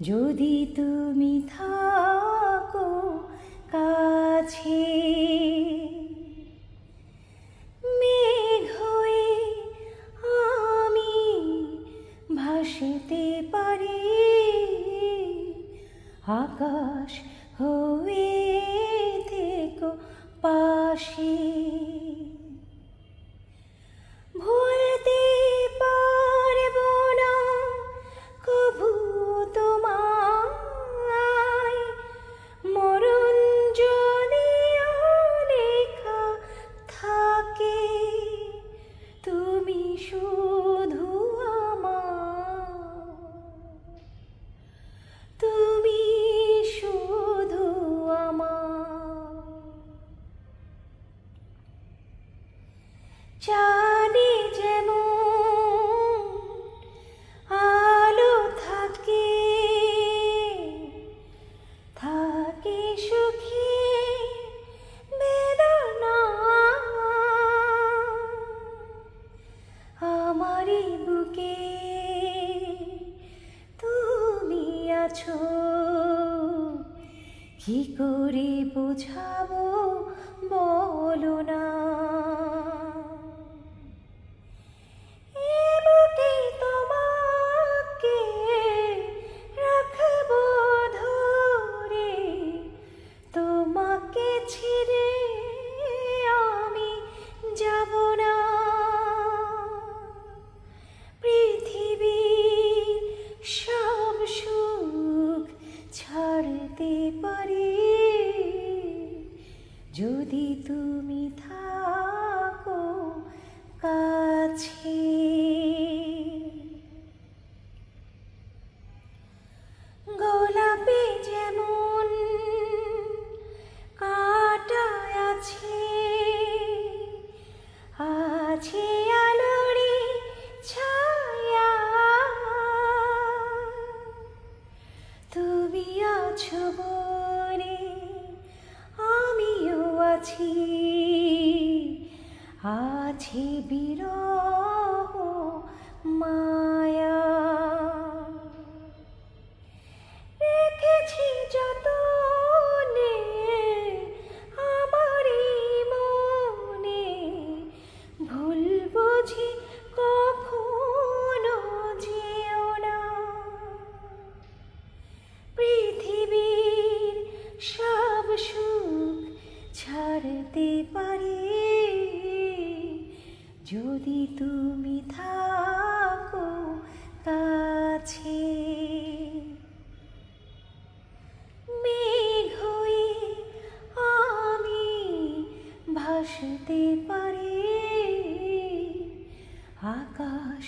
যদি তুমি থাকো কাছে, মেঘ হয়ে আমি ভাসতে পারি, আকাশ হয়ে থেকো পাশে। ভুলতে পারবো না কভু তোমায়, মরণ যদিও লেখা থাকে, তুমি শুধু আমার, তুমি শুধু আমার। জানি যেমন আলো থাকে, থাকে সুখে বেদনা, আমারই বুকে তুমি আছো, কি করে বোঝাবো বলো না। তোমাকে ছেড়ে আমি যাব না, পৃথিবীর সব সুখ ছাড়তে পারি, যদি তুমি থাকো কাছে। গোলাপে যেমন কাঁটা আছে, আছে আলোরে ছায়া, তুমি আছো বলে আমিও আছি, আছে বিরহ মায়া। রেখেছি যতনে আমারই মনে, ভুল বুঝি কখনো যেও না, পৃথিবীর সব সুখ ছাড়তে পারি, যদি তুমি থাকো কাছে। মেঘ হয়ে আমি ভাসতে পারি, আকাশ